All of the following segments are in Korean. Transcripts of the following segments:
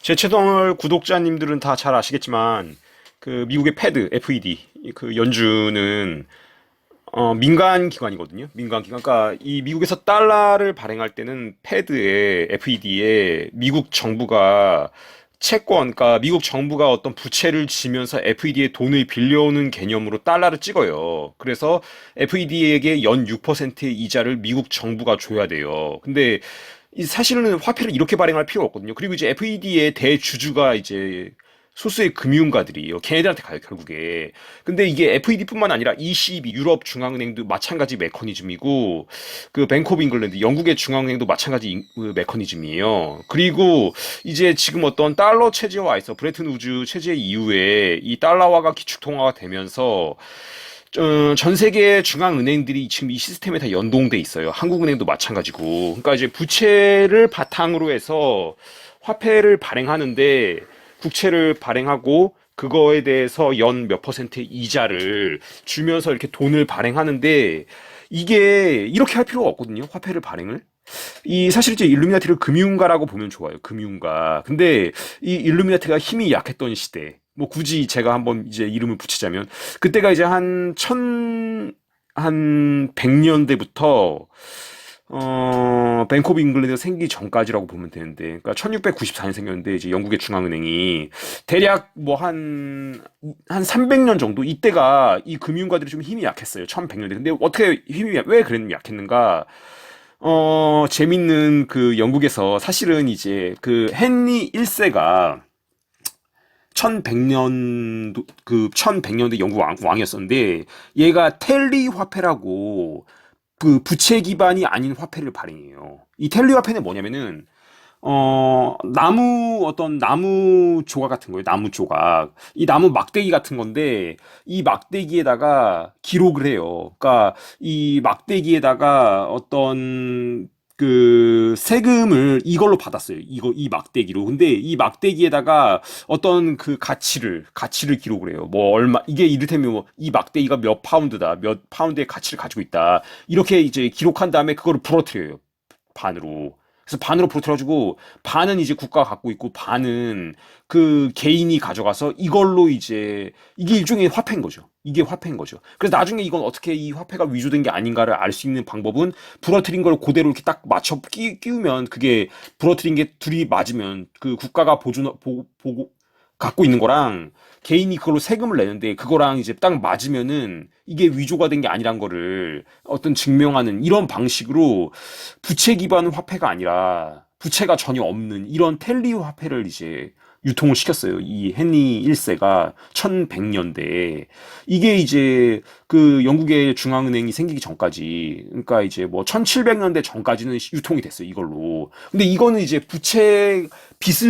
제 채널 구독자님들은 다 잘 아시겠지만 그 미국의 패드 FED 그 연준은 민간 기관이거든요. 민간 기관. 그러니까 이 미국에서 달러를 발행할 때는 패드에 FED에 미국 정부가 채권, 그러니까 미국 정부가 어떤 부채를 지면서 FED에 돈을 빌려오는 개념으로 달러를 찍어요. 그래서 FED에게 연 6%의 이자를 미국 정부가 줘야 돼요. 근데 이 사실은 화폐를 이렇게 발행할 필요가 없거든요. 그리고 이제 FED의 대주주가 이제 소수의 금융가들이에요. 걔네들한테 가요, 결국에. 근데 이게 FED뿐만 아니라 ECB, 유럽 중앙은행도 마찬가지 메커니즘이고, 그 뱅크 오브 잉글랜드, 영국의 중앙은행도 마찬가지 그 메커니즘이에요. 그리고 이제 지금 어떤 달러 체제화 있어, 브레튼 우즈 체제 이후에 이 달러화가 기축통화가 되면서 전 세계 중앙은행들이 지금 이 시스템에 다 연동돼 있어요. 한국은행도 마찬가지고. 그러니까 이제 부채를 바탕으로 해서 화폐를 발행하는데 국채를 발행하고 그거에 대해서 연 몇 퍼센트의 이자를 주면서 이렇게 돈을 발행하는데 이게 이렇게 할 필요가 없거든요. 화폐를 발행을. 이 사실 이제 일루미나티를 금융가라고 보면 좋아요. 금융가. 근데 이 일루미나티가 힘이 약했던 시대. 뭐 굳이 제가 한번 이제 이름을 붙이자면 그때가 이제 한 100년대부터 뱅크 오브 잉글랜드가 생기기 전까지라고 보면 되는데, 그러니까 1694년 생겼는데, 이제 영국의 중앙은행이, 대략 뭐 한 300년 정도? 이때가 이 금융가들이 좀 힘이 약했어요. 1100년대. 근데 어떻게 왜 그랬는지 약했는가? 재밌는 그 영국에서 사실은 이제 그 헨리 1세가 1100년대 영국 왕이었었는데, 얘가 텔리 화폐라고 그 부채 기반이 아닌 화폐를 발행해요. 이 텔리 화폐는 뭐냐면은 나무 조각 같은 거예요. 나무 조각. 이 나무 막대기 같은 건데, 이 막대기에다가 기록을 해요. 그러니까, 이 막대기에다가 어떤, 그, 세금을 이걸로 받았어요. 이 막대기로. 근데 이 막대기에다가 어떤 그 가치를 기록을 해요. 뭐, 이게 이를테면 뭐, 이 막대기가 몇 파운드다. 몇 파운드의 가치를 가지고 있다. 이렇게 이제 기록한 다음에 그거를 부러뜨려요. 반으로. 그래서 반으로 부러뜨려가지고 반은 이제 국가가 갖고 있고 반은 그 개인이 가져가서 이걸로 이제 이게 일종의 화폐인 거죠. 이게 화폐인 거죠. 그래서 나중에 이건 어떻게 이 화폐가 위조된 게 아닌가를 알 수 있는 방법은 부러뜨린 걸 그대로 이렇게 딱 맞춰 끼우면 그게 부러뜨린 게 둘이 맞으면 그 국가가 보고 갖고 있는 거랑 개인이 그걸로 세금을 내는데 그거랑 이제 딱 맞으면은 이게 위조가 된 게 아니란 거를 어떤 증명하는 이런 방식으로 부채 기반 화폐가 아니라 부채가 전혀 없는 이런 텔리 화폐를 이제 유통을 시켰어요. 이 헨리 1세가 1100년대에. 이게 이제 그 영국의 중앙은행이 생기기 전까지, 그러니까 이제 뭐 1700년대 전까지는 유통이 됐어요. 이걸로. 근데 이거는 이제 빚을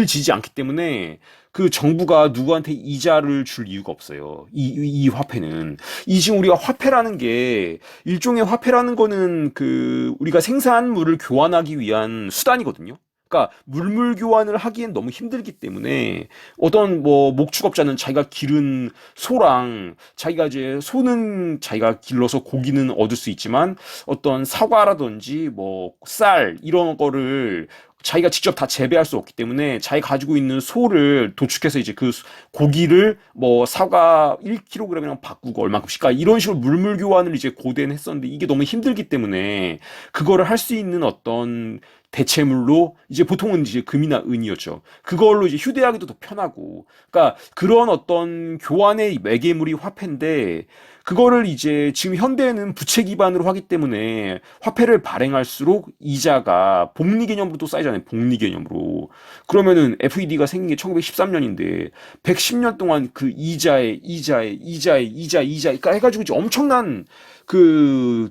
지지 않기 때문에 그 정부가 누구한테 이자를 줄 이유가 없어요. 이 화폐는. 이 지금 우리가 화폐라는 게 일종의 화폐라는 거는 그 우리가 생산물을 교환하기 위한 수단이거든요. 그러니까 물물 교환을 하기엔 너무 힘들기 때문에 어떤 뭐 목축업자는 자기가 기른 소랑 자기가 이제 소는 자기가 길러서 고기는 얻을 수 있지만 어떤 사과라든지 뭐 쌀 이런 거를 자기가 직접 다 재배할 수 없기 때문에 자기 가지고 있는 소를 도축해서 이제 그 고기를 뭐 사과 1kg이랑 바꾸고 얼마큼씩 그러니까 이런 식으로 물물 교환을 이제 고대는 했었는데 이게 너무 힘들기 때문에 그거를 할 수 있는 어떤 대체물로 이제 보통은 이제 금이나 은이었죠. 그걸로 이제 휴대하기도 더 편하고. 그러니까 그런 어떤 교환의 매개물이 화폐인데 그거를 이제 지금 현대에는 부채 기반으로 하기 때문에 화폐를 발행할수록 이자가 복리 개념으로 또 쌓이잖아요. 복리 개념으로. 그러면은 FED가 생긴 게 1913년인데 110년 동안 그 이자, 그러니까 해가지고 이제 엄청난 그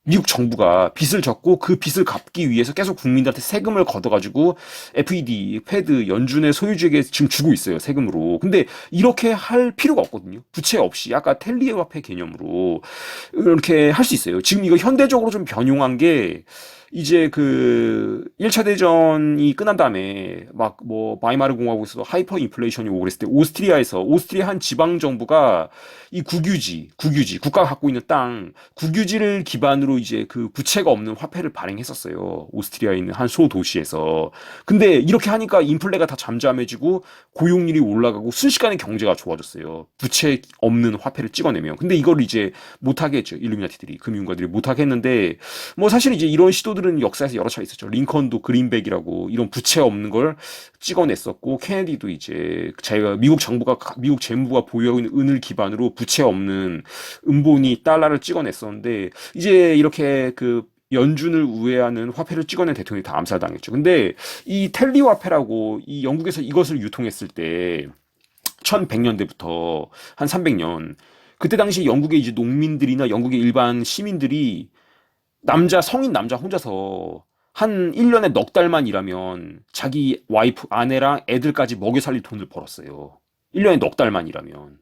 미국 정부가 빚을 졌고 그 빚을 갚기 위해서 계속 국민들한테 세금을 걷어가지고 FED, 패드, 연준의 소유주에게 지금 주고 있어요. 세금으로. 근데 이렇게 할 필요가 없거든요. 부채 없이 아까 텔리화폐 개념으로 이렇게 할 수 있어요. 지금 이거 현대적으로 좀 변용한 게 이제 그 1차 대전이 끝난 다음에 막 뭐 바이마르 공화국에서도 하이퍼 인플레이션이 오고 그랬을 때 오스트리아 한 지방 정부가 이 국유지 국가가 갖고 있는 땅 국유지를 기반으로 이제 그 부채가 없는 화폐를 발행했었어요. 오스트리아에 있는 한 소도시에서. 근데 이렇게 하니까 인플레가 다 잠잠해지고 고용률이 올라가고 순식간에 경제가 좋아졌어요. 부채 없는 화폐를 찍어내면. 근데 이걸 이제 못하게 했죠. 일루미나티들이 금융가들이 못하게 했는데 뭐 사실 이제 이런 시도들은 역사에서 여러 차례 있었죠. 링컨도 그린백이라고 이런 부채 없는 걸 찍어냈었고 케네디도 이제 자기가 미국 재무부가 보유하고 있는 은을 기반으로 부채 없는 은본위 달러를 찍어냈었는데 이제 이렇게 그 연준을 우회하는 화폐를 찍어낸 대통령이 다 암살당했죠. 근데 이 텔리 화폐라고 이 영국에서 이것을 유통했을 때 1100년대부터 한 300년 그때 당시 영국의 이제 농민들이나 영국의 일반 시민들이 성인 남자 혼자서 한 1년에 넉 달만 일하면 자기 와이프, 아내랑 애들까지 먹여 살릴 돈을 벌었어요. 1년에 넉 달만 일하면.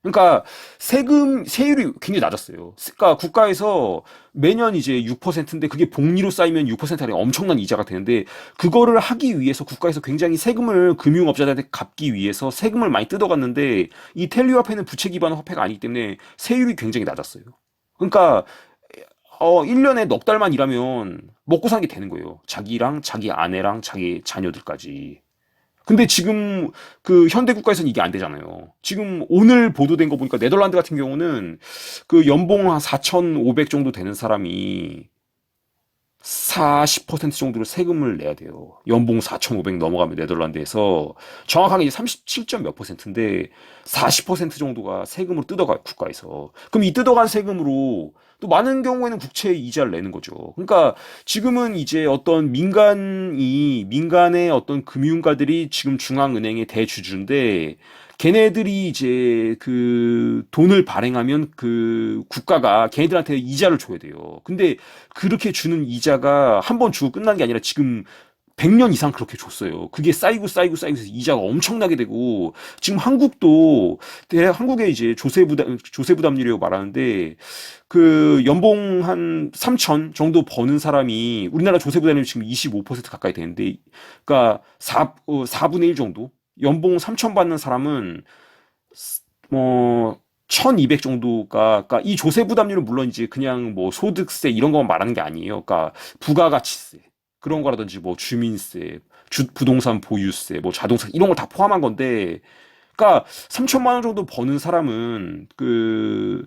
그러니까 세율이 굉장히 낮았어요. 그러니까 국가에서 매년 이제 6%인데 그게 복리로 쌓이면 6%가 엄청난 이자가 되는데 그거를 하기 위해서 국가에서 굉장히 세금을 금융업자들한테 갚기 위해서 세금을 많이 뜯어갔는데 이 텔리화폐는 부채 기반 화폐가 아니기 때문에 세율이 굉장히 낮았어요. 그러니까 1년에 넉 달만 일하면 먹고 사는 게 되는 거예요. 자기랑 자기 아내랑 자기 자녀들까지. 근데 지금 그 현대 국가에서는 이게 안 되잖아요. 지금 오늘 보도된 거 보니까 네덜란드 같은 경우는 그 연봉 한 4,500 정도 되는 사람이 40% 정도를 세금을 내야 돼요. 연봉 4,500 넘어가면 네덜란드에서 정확하게 37점 몇 퍼센트인데 40% 정도가 세금으로 뜯어가요, 국가에서. 그럼 이 뜯어간 세금으로 또 많은 경우에는 국채 이자를 내는 거죠. 그러니까 지금은 이제 어떤 민간의 어떤 금융가들이 지금 중앙은행의 대주주인데 걔네들이 이제 그 돈을 발행하면 그 국가가 걔네들한테 이자를 줘야 돼요. 근데 그렇게 주는 이자가 한 번 주고 끝난 게 아니라 지금 100년 이상 그렇게 줬어요. 그게 쌓이고 해서 이자가 엄청나게 되고 지금 한국의 이제 조세부담률이라고 말하는데 그 연봉 한 3천 정도 버는 사람이 우리나라 조세부담률이 지금 25% 가까이 되는데 그러니까 4분의 1 정도 연봉 3천 받는 사람은 뭐 1200 정도가 그러니까 이 조세 부담률은 물론 이제 그냥 뭐 소득세 이런 것만 말하는 게 아니에요. 그러니까 부가가치세 그런 거라든지 뭐 주민세, 부동산 보유세, 뭐 자동차 이런 걸 다 포함한 건데 그러니까 3천만 원 정도 버는 사람은 그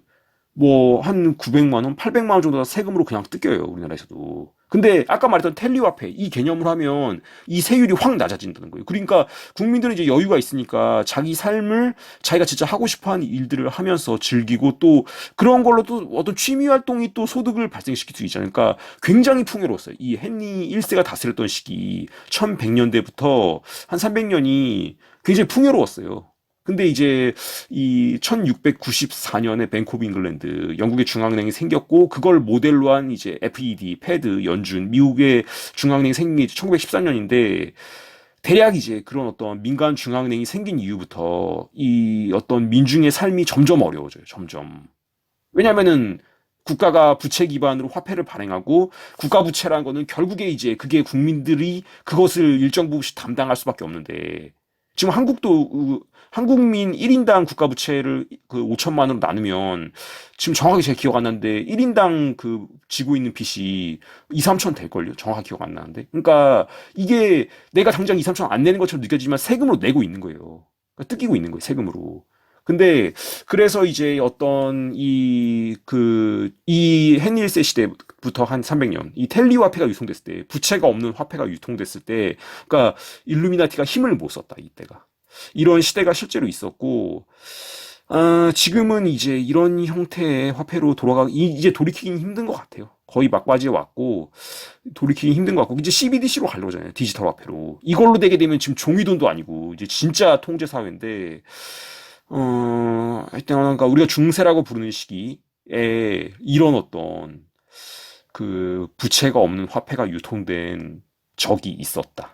뭐 한 900만 원, 800만 원 정도가 세금으로 그냥 뜯겨요, 우리나라에서도. 근데 아까 말했던 텔리화폐 이 개념을 하면 이 세율이 확 낮아진다는 거예요. 그러니까 국민들은 이제 여유가 있으니까 자기 삶을 자기가 진짜 하고 싶어 하는 일들을 하면서 즐기고 또 그런 걸로 또 어떤 취미 활동이 또 소득을 발생시킬 수 있잖아요. 그러니까 굉장히 풍요로웠어요. 이 헨리 1세가 다스렸던 시기 1100년대부터 한 300년이 굉장히 풍요로웠어요. 근데 이제 이 1694년에 뱅크 오브 잉글랜드 영국의 중앙은행이 생겼고 그걸 모델로 한 이제 FED, 패드, 연준, 미국의 중앙은행이 생긴 게 1914년인데 대략 이제 그런 어떤 민간 중앙은행이 생긴 이후부터 이 어떤 민중의 삶이 점점 어려워져요. 점점. 왜냐면은 국가가 부채 기반으로 화폐를 발행하고 국가 부채라는 거는 결국에 이제 그게 국민들이 그것을 일정 부분씩 담당할 수밖에 없는데 지금 한국민 1인당 국가 부채를 그 5천만 원으로 나누면 지금 정확하게 제가 기억 안 나는데 1인당 그 지고 있는 빚이 2, 3천 될걸요? 정확하게 기억 안 나는데. 그러니까 이게 내가 당장 2, 3천 안 내는 것처럼 느껴지지만 세금으로 내고 있는 거예요. 그러니까 뜯기고 있는 거예요, 세금으로. 근데 그래서 이제 어떤 이 헨리일세 시대부터 한 300년 이 텔리 화폐가 유통됐을 때 부채가 없는 화폐가 유통됐을 때 그러니까 일루미나티가 힘을 못 썼다 이때가 이런 시대가 실제로 있었고 지금은 이제 이런 형태의 화폐로 이제 돌이키긴 힘든 것 같아요. 거의 막바지에 왔고 돌이키기 힘든 것 같고 이제 CBDC로 가려고 하잖아요. 디지털 화폐로 이걸로 되게 되면 지금 종이돈도 아니고 이제 진짜 통제 사회인데 하여튼 그러니까 우리가 중세라고 부르는 시기에 이런 어떤 그 부채가 없는 화폐가 유통된 적이 있었다.